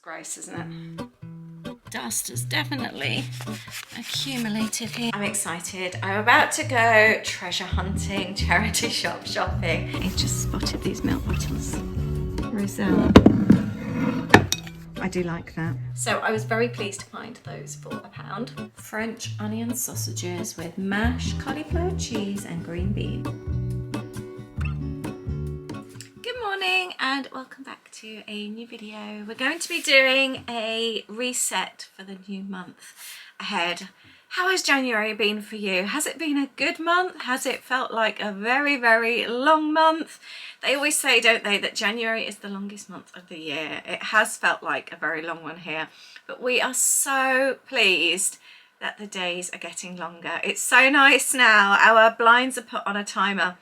gross, isn't it? Dust has definitely accumulated here. I'm excited. I'm about to go treasure hunting, charity shop shopping. I just spotted these milk bottles. Roselle. I do like that. So I was very pleased to find those for £1. French onion sausages with mashed cauliflower cheese and green bean. Good morning and welcome back to a new video. We're going to be doing a reset for the new month ahead. How has January been for you? Has it been a good month? Has it felt like a very, very long month? They always say, don't they, that January is the longest month of the year. It has felt like a very long one here, but we are so pleased that the days are getting longer. It's so nice now. Our blinds are put on a timer.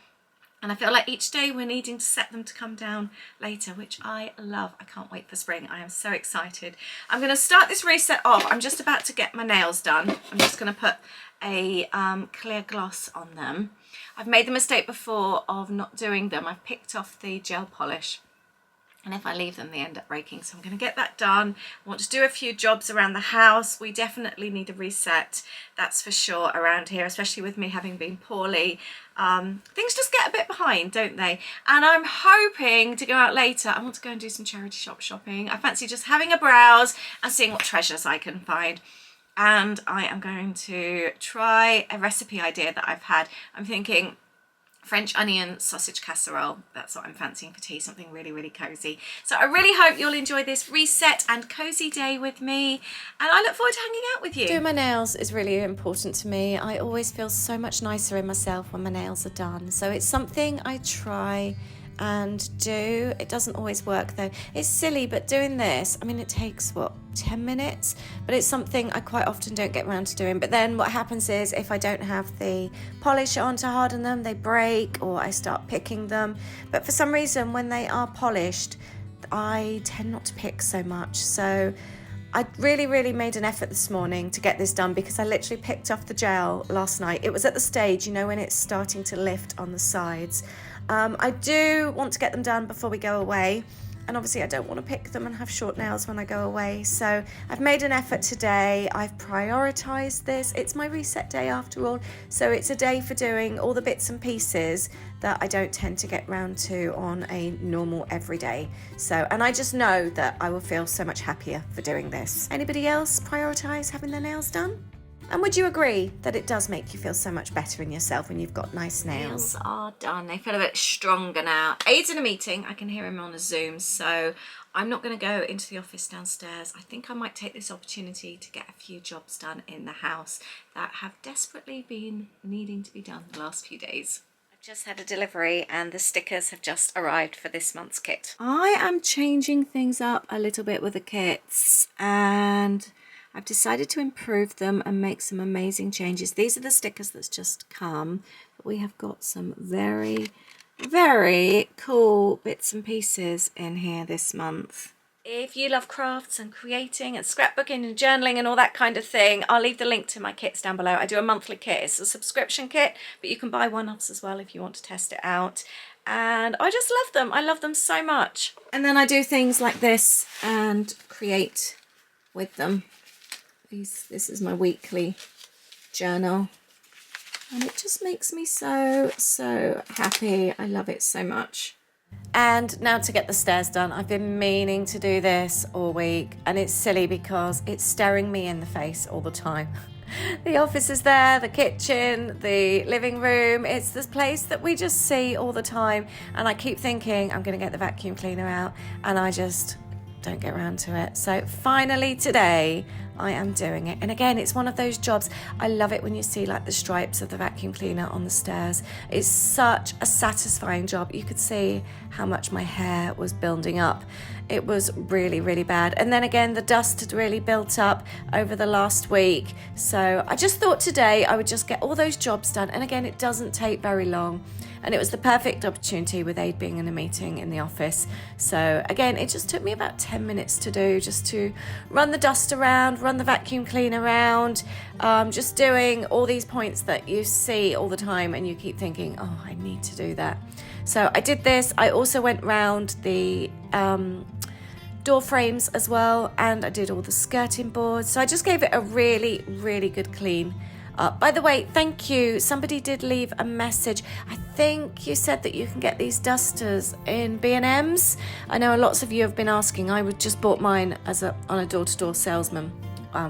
And I feel like each day we're needing to set them to come down later, which I love. I can't wait for spring. I am so excited. I'm going to start this reset off. I'm just about to get my nails done. I'm just going to put a clear gloss on them. I've made the mistake before of not doing them. I've picked off the gel polish. And if I leave them, they end up breaking. So I'm going to get that done. I want to do a few jobs around the house. We definitely need a reset, that's for sure, around here, especially with me having been poorly. Things just get a bit behind, don't they? And I'm hoping to go out later. I want to go and do some charity shop shopping. I fancy just having a browse and seeing what treasures I can find. And I am going to try a recipe idea that I've had. I'm thinking French onion sausage casserole. That's what I'm fancying for tea, something really, really cozy. So I really hope you'll enjoy this reset and cozy day with me, and I look forward to hanging out with you. Doing my nails is really important to me. I always feel so much nicer in myself when my nails are done. So it's something I try and do. It doesn't always work though. It's silly, but doing this, I mean, it takes what, 10 minutes, but it's something I quite often don't get around to doing. But then what happens is if I don't have the polish on to harden them, they break, or I start picking them. But for some reason, when they are polished, I tend not to pick so much. So I really made an effort this morning to get this done, because I literally picked off the gel last night. It was at the stage, you know, when it's starting to lift on the sides. I do want to get them done before we go away, and obviously I don't want to pick them and have short nails when I go away. So I've made an effort today. I've prioritized this. It's my reset day after all, so it's a day for doing all the bits and pieces that I don't tend to get round to on a normal everyday. So, and I just know that I will feel so much happier for doing this. Anybody else prioritize having their nails done? And would you agree that it does make you feel so much better in yourself when you've got nice nails? Nails are done. They feel a bit stronger now. Aid's in a meeting. I can hear him on a Zoom, so I'm not going to go into the office downstairs. I think I might take this opportunity to get a few jobs done in the house that have desperately been needing to be done the last few days. I've just had a delivery and the stickers have just arrived for this month's kit. I am changing things up a little bit with the kits, and I've decided to improve them and make some amazing changes. These are the stickers that's just come, but we have got some very, very cool bits and pieces in here this month. If you love crafts and creating and scrapbooking and journaling and all that kind of thing, I'll leave the link to my kits down below. I do a monthly kit. It's a subscription kit, but you can buy one-offs as well if you want to test it out. And I just love them. I love them so much. And then I do things like this and create with them. This is my weekly journal, and it just makes me so happy. I love it so much. And now to get the stairs done. I've been meaning to do this all week, and it's silly because it's staring me in the face all the time. The office is there, the kitchen, the living room. It's this place that we just see all the time, and I keep thinking I'm going to get the vacuum cleaner out, and I just don't get around to it. So finally today I am doing it, and again, it's one of those jobs. I love it when you see like the stripes of the vacuum cleaner on the stairs. It's such a satisfying job. You could see how much my hair was building up. It was really bad, and then again the dust had really built up over the last week. So I just thought today I would just get all those jobs done, and again, it doesn't take very long. And it was the perfect opportunity with Aid being in a meeting in the office. So again, it just took me about 10 minutes to do, just to run the dust around, run the vacuum cleaner around, just doing all these points that you see all the time and you keep thinking, oh, I need to do that. So I did this. I also went round the door frames as well, and I did all the skirting boards. So I just gave it a really, really good clean up. By the way, thank you. Somebody did leave a message. I think you said that you can get these dusters in B&Ms. I know lots of you have been asking. I just bought mine on a door-to-door salesman.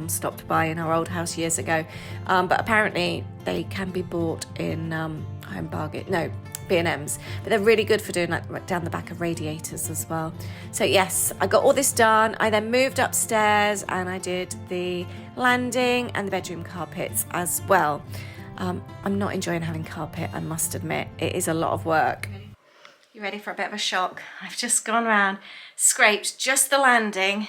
Stopped by in our old house years ago, but apparently they can be bought in Home Bargain, no, B&Ms, but they're really good for doing like down the back of radiators as well. So yes, I got all this done. I then moved upstairs and I did the landing and the bedroom carpets as well. I'm not enjoying having carpet, I must admit. It is a lot of work. You ready for a bit of a shock? I've just gone around, scraped just the landing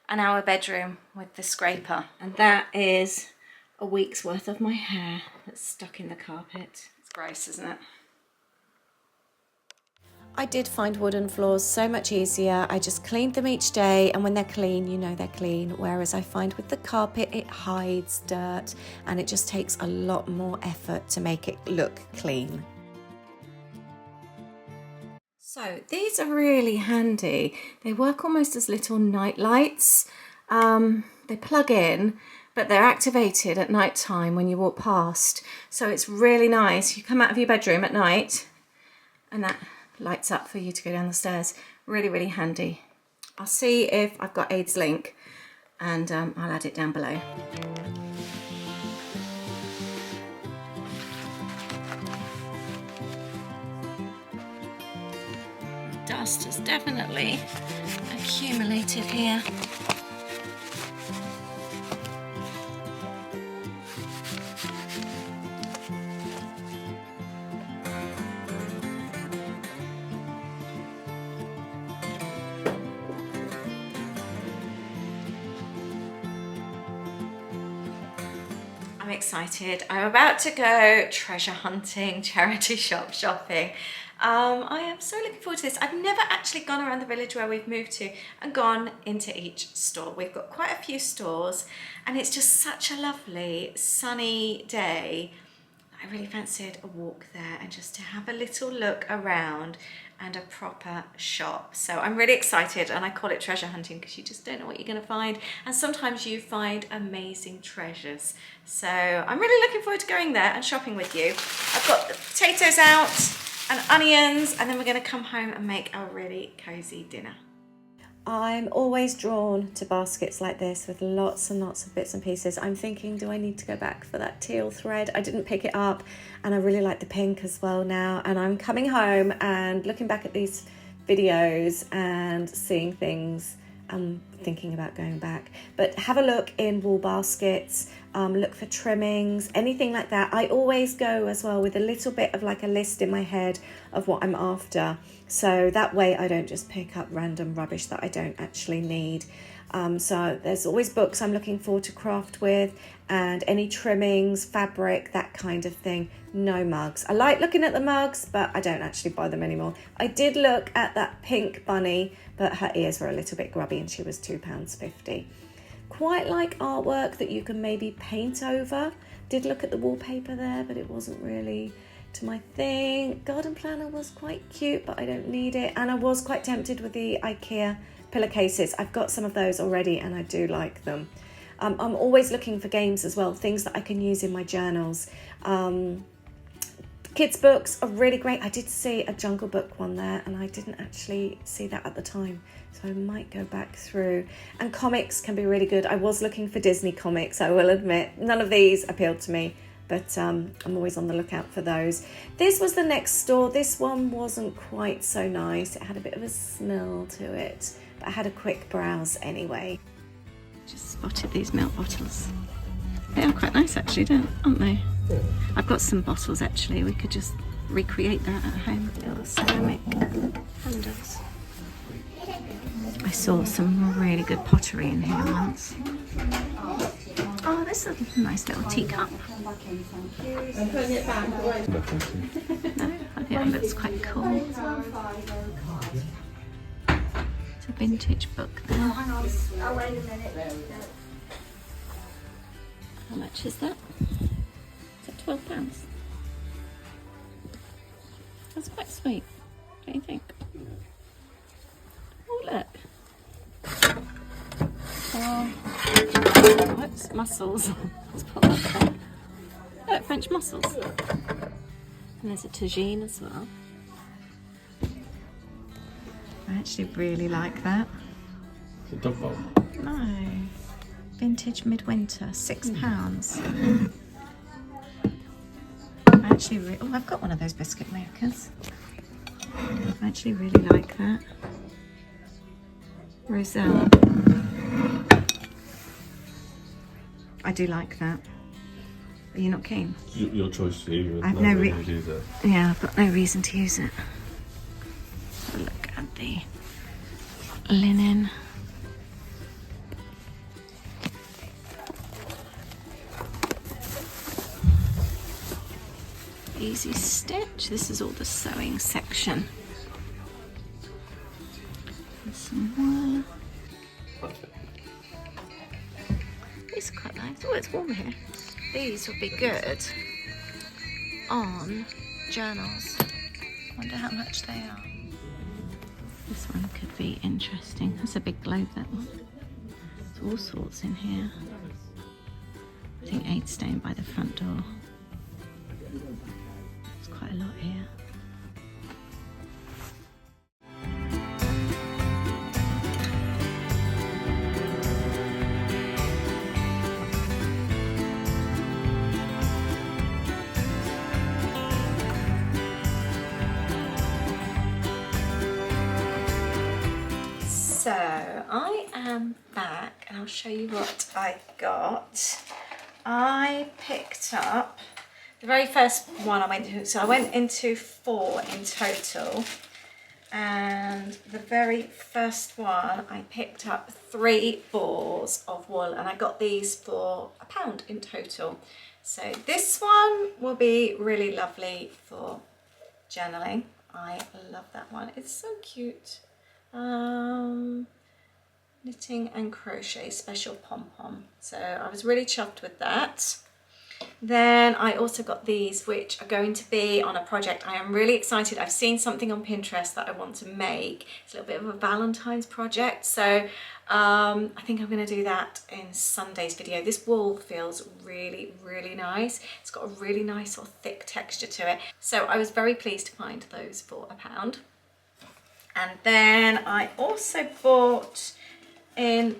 and our bedroom with the scraper. And that is a week's worth of my hair that's stuck in the carpet. It's gross, isn't it? I did find wooden floors so much easier. I just cleaned them each day, and when they're clean, you know they're clean. Whereas I find with the carpet, it hides dirt and it just takes a lot more effort to make it look clean. So these are really handy. They work almost as little night lights. They plug in, but they're activated at night time when you walk past. So it's really nice. You come out of your bedroom at night and that lights up for you to go down the stairs. Really, really handy. I'll see if I've got Aids link and I'll add it down below. Dust has definitely accumulated here. I'm excited. I'm about to go treasure hunting, charity shop shopping. I am so looking forward to this. I've never actually gone around the village where we've moved to and gone into each store. We've got quite a few stores and it's just such a lovely sunny day. I really fancied a walk there and just to have a little look around and a proper shop. So I'm really excited, and I call it treasure hunting because you just don't know what you're going to find, and sometimes you find amazing treasures. So I'm really looking forward to going there and shopping with you. I've got the potatoes out and onions, and then we're going to come home and make a really cozy dinner. I'm always drawn to baskets like this with lots and lots of bits and pieces. I'm thinking, do I need to go back for that teal thread? I didn't pick it up, and I really like the pink as well now. And I'm coming home and looking back at these videos and seeing things. I'm thinking about going back, but have a look in wall baskets, look for trimmings, anything like that. I always go as well with a little bit of like a list in my head of what I'm after, so that way I don't just pick up random rubbish that I don't actually need. So there's always books I'm looking for to craft with, and any trimmings, fabric, that kind of thing. No mugs. I like looking at the mugs, but I don't actually buy them anymore. I did look at that pink bunny, but her ears were a little bit grubby and she was £2.50. Quite like artwork that you can maybe paint over. Did look at the wallpaper there, but it wasn't really to my thing. Garden planner was quite cute, but I don't need it. And I was quite tempted with the IKEA pillowcases. I've got some of those already and I do like them. I'm always looking for games as well, things that I can use in my journals. Kids books are really great. I did see a Jungle Book one there and I didn't actually see that at the time, so I might go back through. And comics can be really good. I was looking for Disney comics, I will admit. None of these appealed to me, but I'm always on the lookout for those. This was the next store. This one wasn't quite so nice. It had a bit of a smell to it, but I had a quick browse anyway. Just spotted these milk bottles. They are quite nice actually, aren't they? I've got some bottles actually. We could just recreate that at home. Little ceramic handles. I saw some really good pottery in here once. Oh, this is a nice little teacup. No, I think that looks quite cool. It's a vintage book there. How much is that? Is that £12? That's quite sweet, don't you think? Oh look, Whoops, mussels. Let's put that there. Look, French mussels. And there's a tagine as well. I actually really like that. It's a dog bowl. No. Vintage midwinter, £6. I actually oh, I've got one of those biscuit makers. I actually really like that. Roselle. I do like that. Are you not keen? Your choice, Steve. I've no reason to use it. Yeah, I've got no reason to use it. Have a look at the linen. Easy stitch. This is all the sewing section. And some more. These are quite nice. Oh, it's warm here. These would be good on journals. Wonder how much they are. This one could be interesting. That's a big globe, that one. There's all sorts in here. I think 8 staying by the front door. There's quite a lot here. So I am back and I'll show you what I got. I picked up the very first one I went into, so I went into 4 in total, and the very first one I picked up 3 balls of wool, and I got these for £1 in total. So this one will be really lovely for journaling. I love that one, it's so cute. Knitting and crochet special pom-pom, so I was really chuffed with that. Then I also got these, which are going to be on a project. I am really excited. I've seen something on Pinterest that I want to make. It's a little bit of a Valentine's project, so I think I'm going to do that in Sunday's video. This wool feels really, really nice. It's got a really nice sort of thick texture to it, so I was very pleased to find those for £1. And then I also bought, in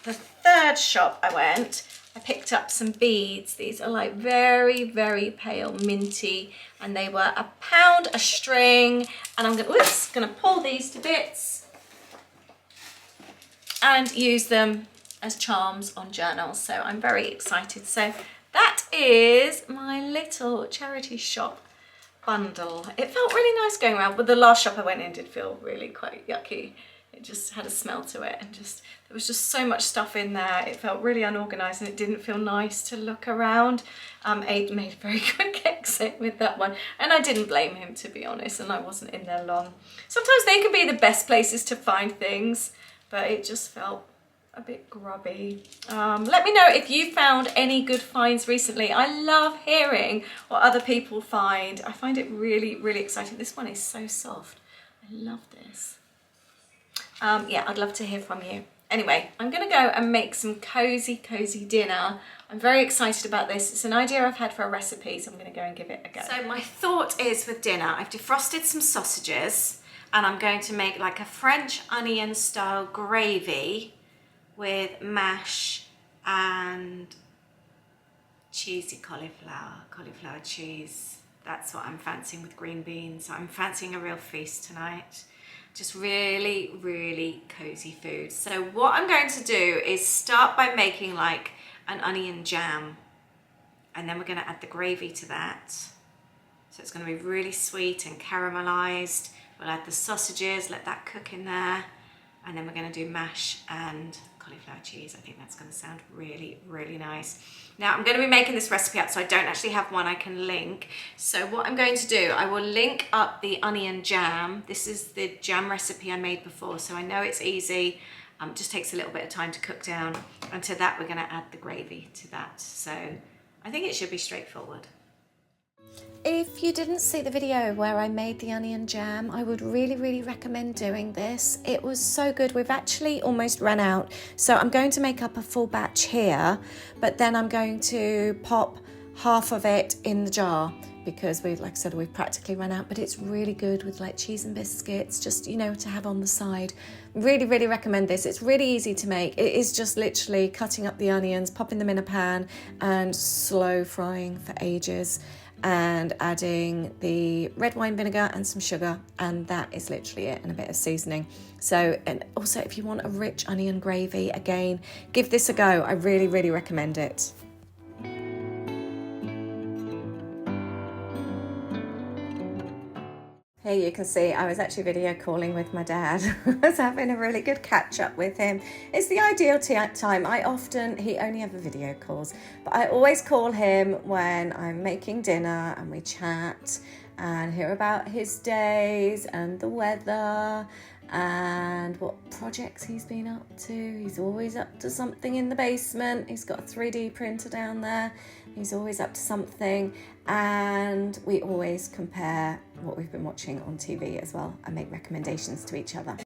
the third shop I went, I picked up some beads. These are like very, very pale minty, and they were £1 a string. And I'm gonna pull these to bits and use them as charms on journals. So I'm very excited. So that is my little charity shop bundle. It felt really nice going around, but the last shop I went in did feel really quite yucky. It just had a smell to it, and just there was just so much stuff in there. It felt really unorganized and it didn't feel nice to look around. Aid made a very quick exit with that one, and I didn't blame him, to be honest, and I wasn't in there long. Sometimes they can be the best places to find things, but it just felt a bit grubby. Let me know if you found any good finds recently. I love hearing what other people find. I find it really, really exciting. This one is so soft. I love this. Yeah, I'd love to hear from you. Anyway, I'm gonna go and make some cozy dinner. I'm very excited about this. It's an idea I've had for a recipe, so I'm gonna go and give it a go. So my thought is, with dinner, I've defrosted some sausages, and I'm going to make like a French onion style gravy with mash and cheesy cauliflower cheese. That's what I'm fancying with green beans. I'm fancying a real feast tonight. Just really, really cozy food. So what I'm going to do is start by making like an onion jam, and then we're going to add the gravy to that. So it's going to be really sweet and caramelized. We'll add the sausages, let that cook in there, and then we're going to do mash and cauliflower cheese. I think that's going to sound really, really nice. Now I'm going to be making this recipe up, so I don't actually have one I can link. So what I'm going to do, I will link up the onion jam. This is the jam recipe I made before, so I know it's easy. It just takes a little bit of time to cook down. And to that, we're going to add the gravy to that. So I think it should be straightforward. If you didn't see the video where I made the onion jam, I would really recommend doing this. It was so good. We've actually almost run out, so I'm going to make up a full batch here, but then I'm going to pop half of it in the jar because like I said, we've practically run out, but it's really good with like cheese and biscuits, just, you know, to have on the side. Really recommend this. It's really easy to make. It is just literally cutting up the onions, popping them in a pan and slow frying for ages, and adding the red wine vinegar and some sugar, and that is literally it, and a bit of seasoning. So, and also if you want a rich onion gravy, again, give this a go. I really recommend it. Here you can see I was actually video calling with my dad. I was having a really good catch up with him. It's the ideal time. He only ever video calls, but I always call him when I'm making dinner and we chat and hear about his days and the weather and what projects he's been up to. He's always up to something in the basement. He's got a 3D printer down there. He's always up to something, and we always compare what we've been watching on TV as well and make recommendations to each other.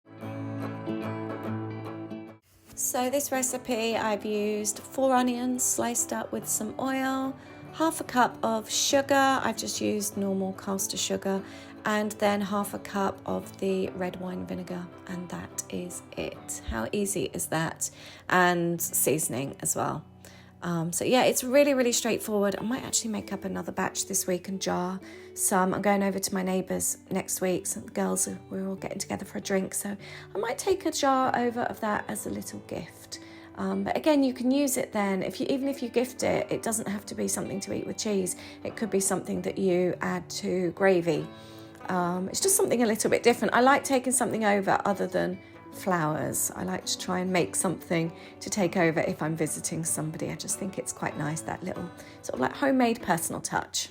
So this recipe, I've used 4 onions sliced up with some oil, half a cup of sugar, I've just used normal caster sugar, and then half a cup of the red wine vinegar, and that is it. How easy is that? And seasoning as well. So yeah, it's really straightforward. I might actually make up another batch this week and jar some. I'm going over to my neighbours next week. So the girls, we're all getting together for a drink. So I might take a jar over of that as a little gift. But again, you can use it then. Even if you gift it, it doesn't have to be something to eat with cheese. It could be something that you add to gravy. It's just something a little bit different. I like taking something over other than flowers. I like to try and make something to take over if I'm visiting somebody. I just think it's quite nice, that little sort of like homemade personal touch.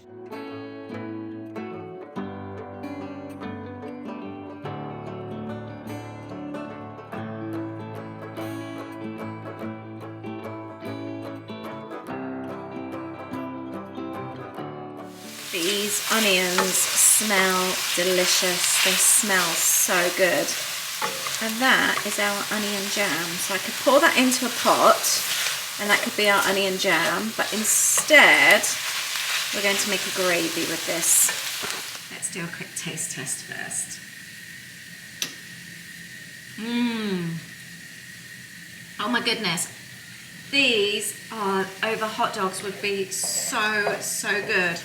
These onions smell delicious. They smell so good. And that is our onion jam. So I could pour that into a pot and that could be our onion jam, but instead we're going to make a gravy with this. Let's do a quick taste test first. Oh my goodness. These are over hot dogs would be so good.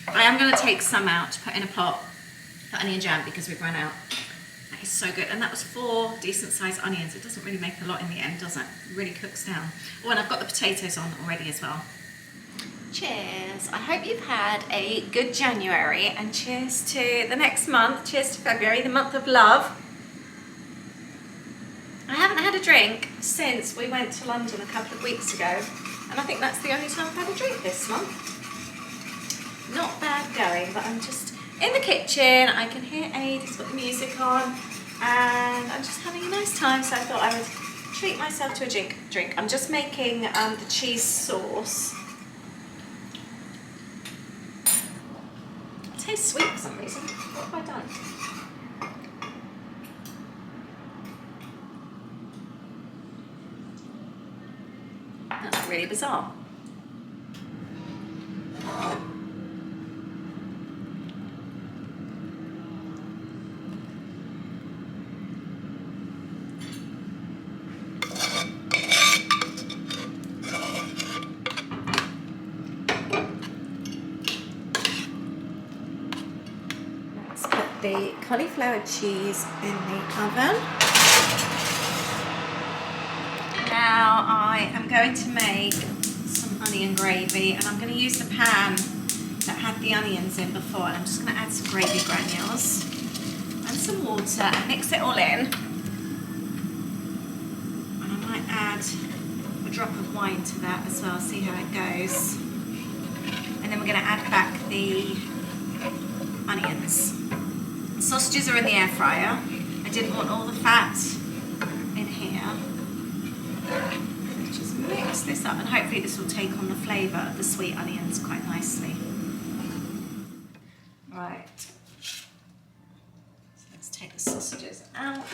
I am going to take some out to put in a pot for onion jam because we've run out. That is so good, and that was 4 decent sized onions. It doesn't really make a lot in the end, does it? It really cooks down. Oh, and I've got the potatoes on already as well. Cheers. I hope you've had a good January, and cheers to the next month. Cheers to February, the month of love. I haven't had a drink since we went to London a couple of weeks ago, and I think that's the only time I've had a drink this month. Not bad going, but I'm just in the kitchen. I can hear Aid, he's got the music on, and I'm just having a nice time, so I thought I would treat myself to a drink. I'm just making the cheese sauce. It tastes sweet for some reason. What have I done? That's really bizarre. The cauliflower cheese in the oven. Now I am going to make some onion gravy, and I'm going to use the pan that had the onions in before, and I'm just going to add some gravy granules and some water and mix it all in. And I might add a drop of wine to that as well, see how it goes. And then we're going to add back the onions. Sausages are in the air fryer. I didn't want all the fat in here. Let's just mix this up, and hopefully this will take on the flavour of the sweet onions quite nicely. Right, so let's take the sausages out.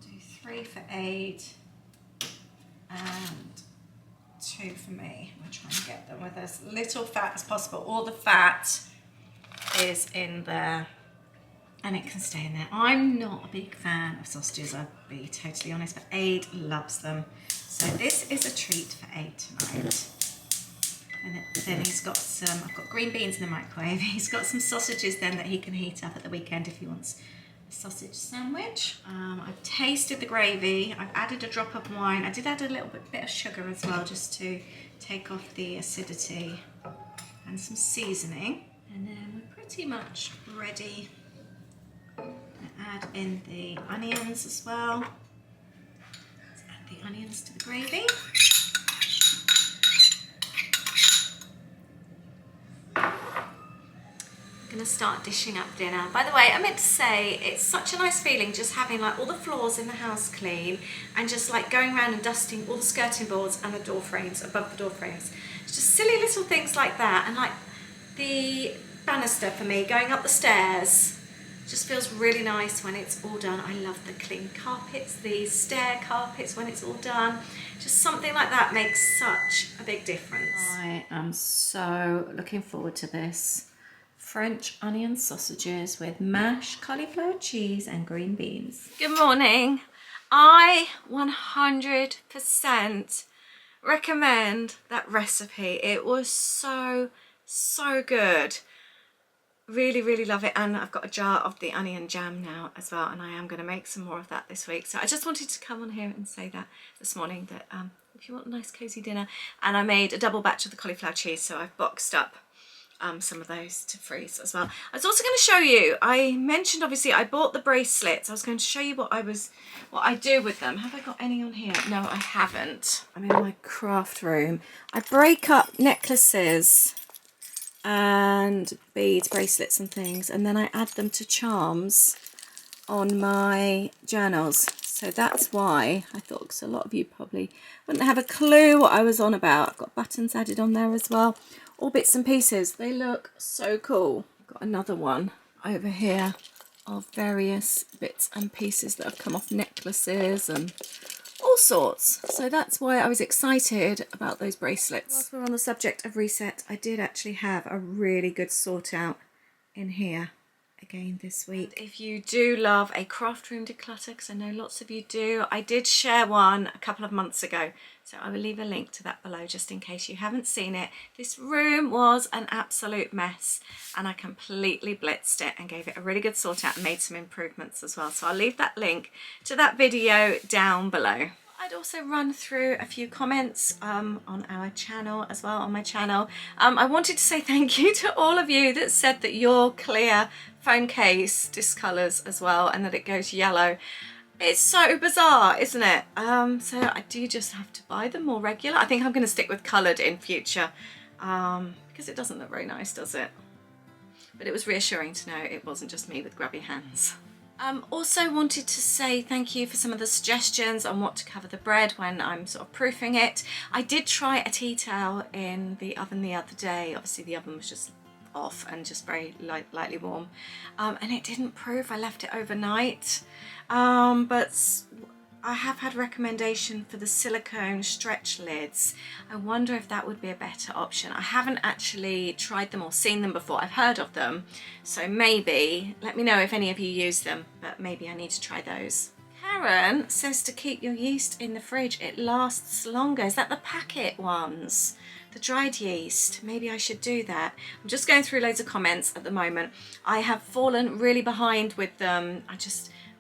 Do 3 for 8 and 2 for me. We'll try and get them with as little fat as possible. All the fat is in there and it can stay in there. I'm not a big fan of sausages, I'll be totally honest, but Aid loves them. So this is a treat for Aid tonight. And then he's got some, I've got green beans in the microwave. He's got some sausages then that he can heat up at the weekend if he wants a sausage sandwich. I've tasted the gravy. I've added a drop of wine. I did add a little bit of sugar as well, just to take off the acidity, and some seasoning. And then we're pretty much ready. Add in the onions as well. Let's add the onions to the gravy. I'm going to start dishing up dinner. By the way, I meant to say, it's such a nice feeling just having like all the floors in the house clean and just like going around and dusting all the skirting boards and the door frames, above the door frames. It's just silly little things like that, and like the banister for me going up the stairs just feels really nice when it's all done. I love the clean carpets, the stair carpets when it's all done. Just something like that makes such a big difference. I am so looking forward to this. French onion sausages with mashed cauliflower cheese and green beans. Good morning. I 100% recommend that recipe. It was so good. Really love it, and I've got a jar of the onion jam now as well, and I am going to make some more of that this week. So I just wanted to come on here and say that this morning, that if you want a nice cozy dinner. And I made a double batch of the cauliflower cheese, so I've boxed up some of those to freeze as well. I was also going to show you, I mentioned obviously I bought the bracelets. I was going to show you what I do with them. Have I got any on here? No, I haven't. I'm in my craft room. I break up necklaces and beads, bracelets and things, and then I add them to charms on my journals. So that's why I thought, because a lot of you probably wouldn't have a clue what I was on about. I've got buttons added on there as well, all bits and pieces. They look so cool. I've got another one over here of various bits and pieces that have come off necklaces and all sorts. So that's why I was excited about those bracelets. Whilst we're on the subject of reset, I did actually have a really good sort out in here again this week. If you do love a craft room declutter, because I know lots of you do, I did share one a couple of months ago, so I will leave a link to that below just in case you haven't seen it. This room was an absolute mess, and I completely blitzed it and gave it a really good sort out and made some improvements as well. So I'll leave that link to that video down below. I'd also run through a few comments on our channel as well, on my channel. I wanted to say thank you to all of you that said that your clear phone case discolours as well, and that it goes yellow. It's so bizarre, isn't it? So I do just have to buy them more regular. I think I'm going to stick with coloured in future, because it doesn't look very nice, does it? But it was reassuring to know it wasn't just me with grubby hands. Also wanted to say thank you for some of the suggestions on what to cover the bread when I'm sort of proofing it. I did try a tea towel in the oven the other day. Obviously the oven was just off and just very lightly warm, and it didn't proof. I left it overnight, but I have had recommendation for the silicone stretch lids. I wonder if that would be a better option. I haven't actually tried them or seen them before. I've heard of them, so maybe let me know if any of you use them, but maybe I need to try those. Karen says to keep your yeast in the fridge, it lasts longer. Is that the packet ones? The dried yeast? Maybe I should do that. I'm just going through loads of comments at the moment. I have fallen really behind with them.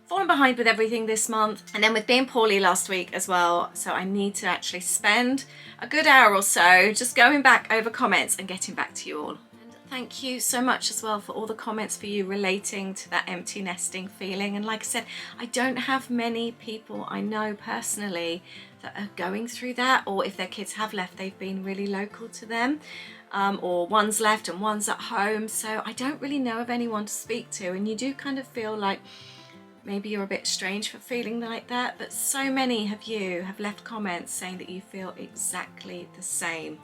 Fallen behind with everything this month, and then with being poorly last week as well, so I need to actually spend a good hour or so just going back over comments and getting back to you all. And thank you so much as well for all the comments for you relating to that empty nesting feeling. And like I said, I don't have many people I know personally that are going through that, or if their kids have left, they've been really local to them, or one's left and one's at home, so I don't really know of anyone to speak to. And you do kind of feel like maybe you're a bit strange for feeling like that, but so many of you have left comments saying that you feel exactly the same.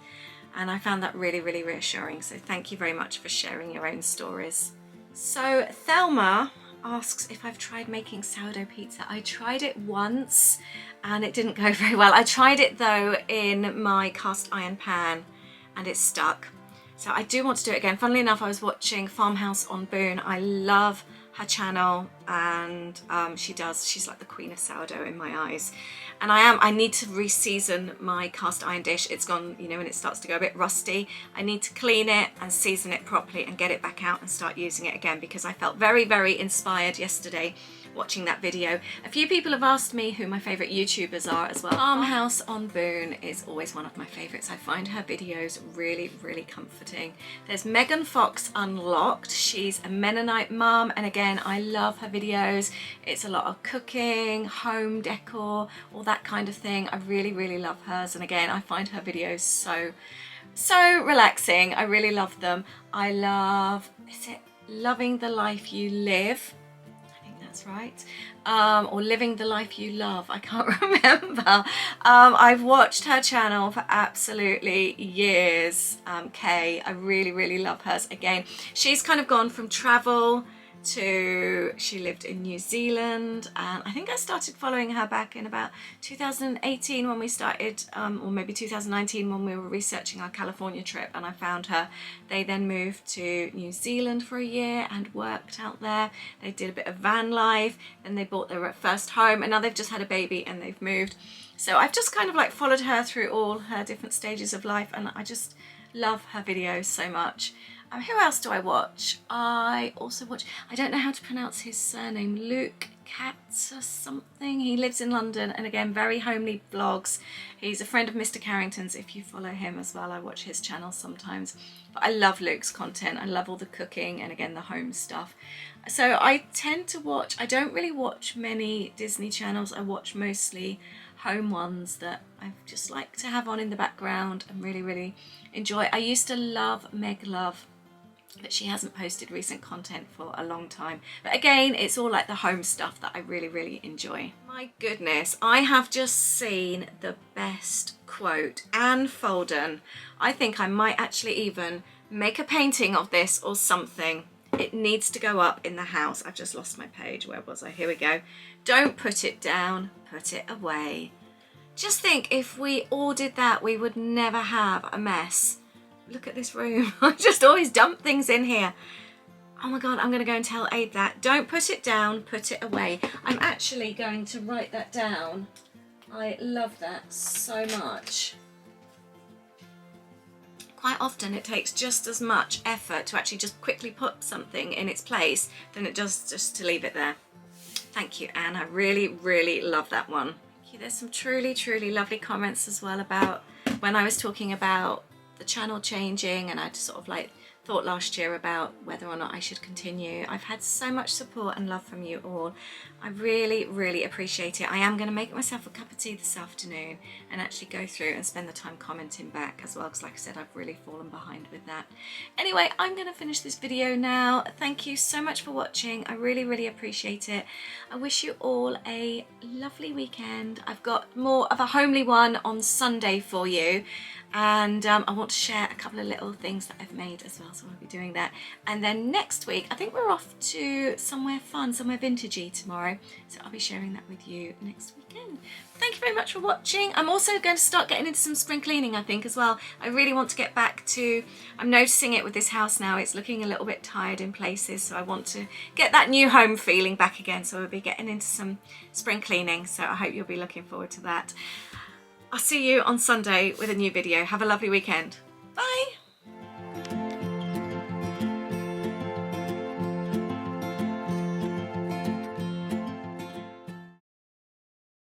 and I found that really, really reassuring. So thank you very much for sharing your own stories. So Thelma asks if I've tried making sourdough pizza. I tried it once and it didn't go very well. I tried it though in my cast iron pan and it stuck. So I do want to do it again. Funnily enough, I was watching Farmhouse on Boone. I love her channel, and she's like the queen of sourdough in my eyes. And I need to re-season my cast iron dish. It's gone, you know, when it starts to go a bit rusty. I need to clean it and season it properly and get it back out and start using it again, because I felt very, very inspired yesterday watching that video. A few people have asked me who my favourite YouTubers are as well. Farmhouse on Boone is always one of my favourites. I find her videos really, really comforting. There's Megan Fox Unlocked. She's a Mennonite mum, and again, I love her videos. It's a lot of cooking, home decor, all that kind of thing. I really, really love hers, and again, I find her videos so relaxing. I really love them. I love, is it Loving the Life You Live? That's right. Or Living the Life You Love, I can't remember. I've watched her channel for absolutely years. Kay, I really, really love hers. Again, she's kind of gone from travel to, she lived in New Zealand, and I think I started following her back in about 2018 when we started, or maybe 2019 when we were researching our California trip, and I found her. They then moved to New Zealand for a year and worked out there. They did a bit of van life, and they bought their first home, and now they've just had a baby and they've moved. So I've just kind of like followed her through all her different stages of life, and I just love her videos so much. Who else do I watch? I also watch, I don't know how to pronounce his surname, Luke Katz or something. He lives in London, and again, very homely vlogs. He's a friend of Mr. Carrington's, if you follow him as well. I watch his channel sometimes. But I love Luke's content. I love all the cooking and again, the home stuff. So I tend to watch, I don't really watch many Disney channels. I watch mostly home ones that I just like to have on in the background and really, really enjoy. I used to love Meg Love, but she hasn't posted recent content for a long time. But again, it's all like the home stuff that I really, really enjoy. My goodness, I have just seen the best quote. Anne Folden. I think I might actually even make a painting of this or something. It needs to go up in the house. I've just lost my page. Where was I? Here we go. Don't put it down, put it away. Just think, if we all did that, we would never have a mess. Look at this room. I just always dump things in here. Oh my God, I'm going to go and tell Aid that. Don't put it down, put it away. I'm actually going to write that down. I love that so much. Quite often it takes just as much effort to actually just quickly put something in its place than it does just to leave it there. Thank you, Anne. I really, really love that one. Thank you. There's some truly, truly lovely comments as well about when I was talking about the channel changing, and I sort of like thought last year about whether or not I should continue. I've had so much support and love from you all. I really, really appreciate it. I am going to make myself a cup of tea this afternoon and actually go through and spend the time commenting back as well, because like I said, I've really fallen behind with that. Anyway, I'm going to finish this video now. Thank you so much for watching. I really, really appreciate it. I wish you all a lovely weekend. I've got more of a homely one on Sunday for you, and I want to share a couple of little things that I've made as well, so I'll be doing that. And then next week, I think we're off to somewhere fun, somewhere vintagey tomorrow, so I'll be sharing that with you next weekend. Thank you very much for watching. I'm also going to start getting into some spring cleaning, I think, as well. I really want to get back to, I'm noticing it with this house now, it's looking a little bit tired in places, so I want to get that new home feeling back again, so we'll be getting into some spring cleaning, so I hope you'll be looking forward to that. I'll see you on Sunday with a new video. Have a lovely weekend.